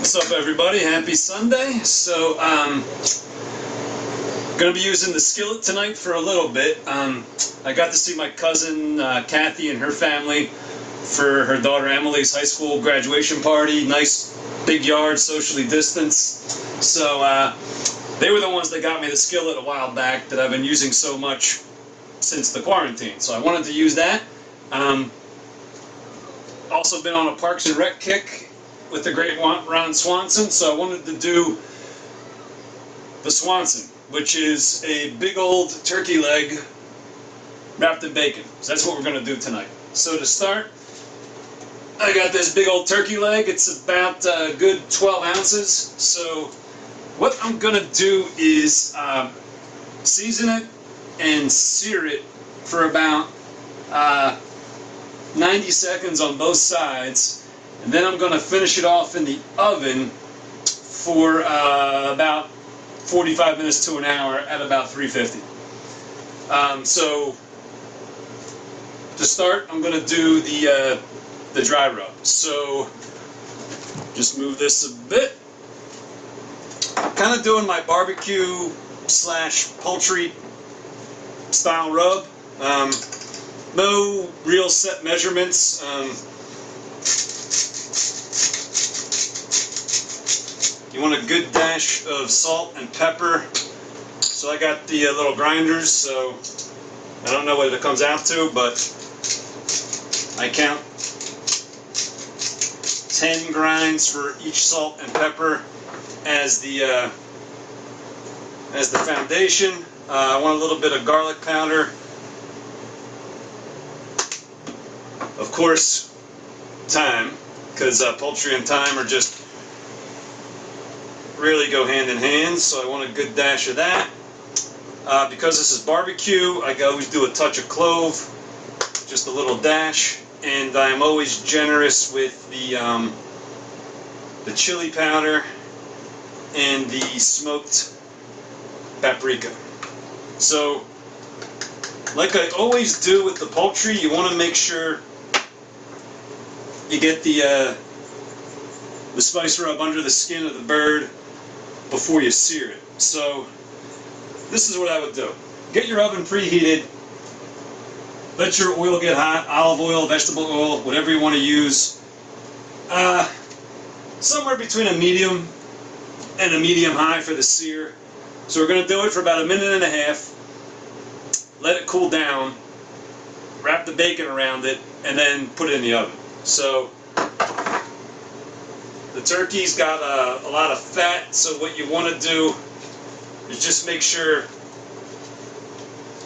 What's up, everybody? Happy Sunday. So, going to be using the skillet tonight for a little bit. I got to see my cousin Kathy and her family for her daughter Emily's high school graduation party. Nice big yard, socially distanced. So they were the ones that got me the skillet a while back that I've been using so much since the quarantine. So I wanted to use that. Also been on a Parks and Rec kick with the great Ron Swanson, so I wanted to do the Swanson, which is a big old turkey leg wrapped in bacon. So that's what we're going to do tonight. So to start, I got this big old turkey leg. It's about a good 12 ounces. So what I'm going to do is season it and sear it for about 90 seconds on both sides. And then I'm going to finish it off in the oven for about 45 minutes to an hour at about 350. So to start, I'm going to do the dry rub. So just move this a bit. Kind of doing my barbecue / poultry style rub. No real set measurements. You want a good dash of salt and pepper. So I got the little grinders, so I don't know what it comes out to, but I count 10 grinds for each salt and pepper as the foundation. I want a little bit of garlic powder. Of course, thyme, because poultry and thyme are just really go hand in hand, so I want a good dash of that. Because this is barbecue, I always do a touch of clove, just a little dash, and I'm always generous with the chili powder and the smoked paprika. So, like I always do with the poultry, you want to make sure you get the spice rub under the skin of the bird before you sear it. So this is what I would do. Get your oven preheated. Let your oil get hot. Olive oil, vegetable oil, whatever you want to use. Somewhere between a medium and a medium high for the sear. So we're going to do it for about a minute and a half. Let it cool down. Wrap the bacon around it and then put it in the oven. So the turkey's got a lot of fat, so what you want to do is just make sure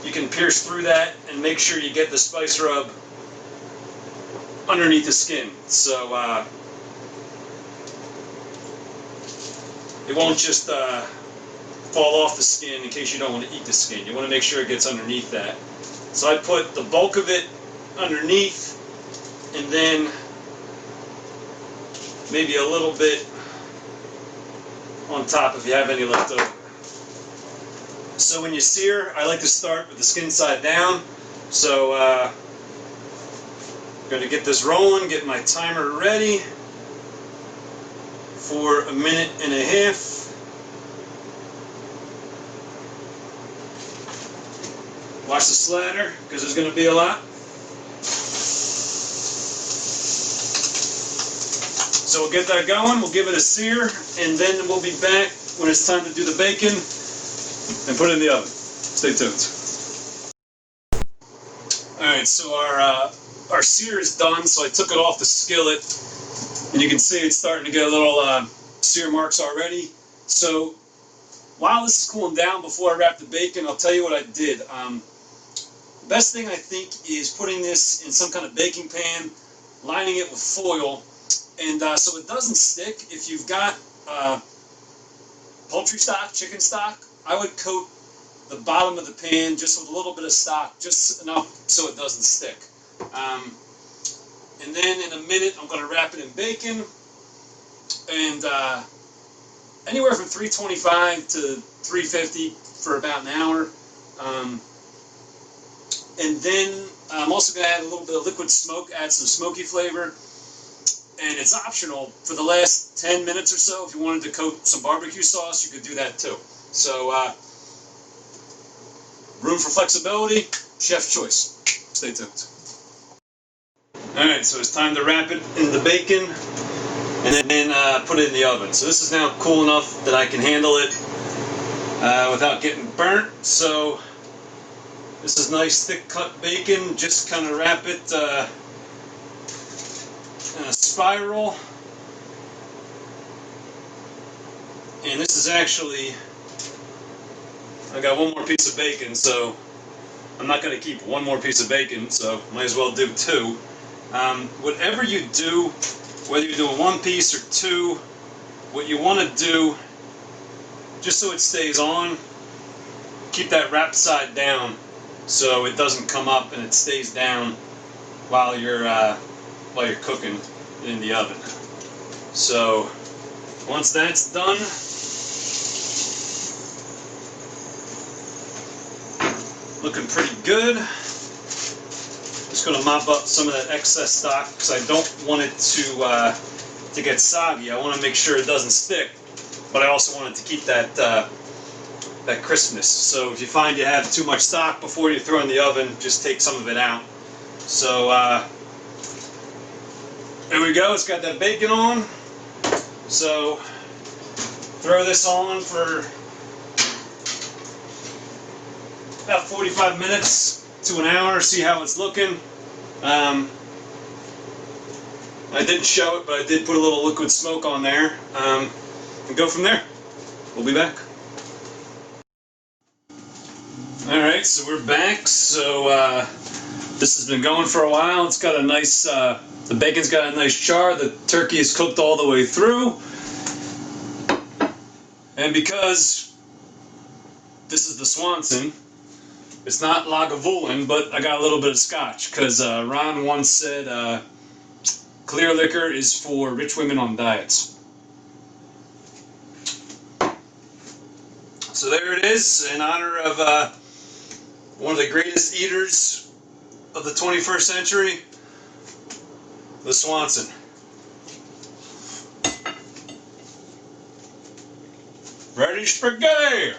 you can pierce through that and make sure you get the spice rub underneath the skin. So it won't just fall off the skin in case you don't want to eat the skin. You want to make sure it gets underneath that. So I put the bulk of it underneath, and then maybe a little bit on top if you have any left over. So when you sear, I like to start with the skin side down. So I'm going to get this rolling, get my timer ready for a minute and a half. Watch the slather, because there's going to be a lot. So we'll get that going, we'll give it a sear, and then we'll be back when it's time to do the bacon and put it in the oven. Stay tuned. Alright, so our sear is done, so I took it off the skillet, and you can see it's starting to get a little sear marks already. So while this is cooling down, before I wrap the bacon, I'll tell you what I did. The best thing I think is putting this in some kind of baking pan, lining it with foil, and so it doesn't stick. If you've got poultry stock, chicken stock, I would coat the bottom of the pan just with a little bit of stock, just enough so it doesn't stick. And then in a minute, I'm going to wrap it in bacon, and anywhere from 325 to 350 for about an hour. And then I'm also going to add a little bit of liquid smoke, add some smoky flavor. And it's optional for the last 10 minutes or so. If you wanted to coat some barbecue sauce, you could do that too. So, room for flexibility, chef's choice. Stay tuned. Alright, so it's time to wrap it in the bacon and then put it in the oven. So this is now cool enough that I can handle it without getting burnt. So this is nice thick cut bacon. Just kind of wrap it in a spiral. And this is actually, I got one more piece of bacon, so I'm not going to keep one more piece of bacon, so might as well do two. Whatever you do, whether you're doing one piece or two, what you want to do, just so it stays on, keep that wrapped side down so it doesn't come up and it stays down while you're cooking in the oven. So once that's done, looking pretty good. Just going to mop up some of that excess stock because I don't want it to get soggy. I want to make sure it doesn't stick, but I also want it to keep that that crispness. So if you find you have too much stock before you throw it in the oven, just take some of it out. So there we go. It's got that bacon on. So throw this on for about 45 minutes to an hour, see how it's looking. I didn't show it, but I did put a little liquid smoke on there, and go from there. We'll be back. Alright, so we're back. So this has been going for a while. It's got a nice, the bacon's got a nice char. The turkey is cooked all the way through. And because this is the Swanson, it's not Lagavulin, but I got a little bit of scotch because Ron once said clear liquor is for rich women on diets. So there it is, in honor of one of the greatest eaters of the 21st century, the Swanson. Ready, spaghetti!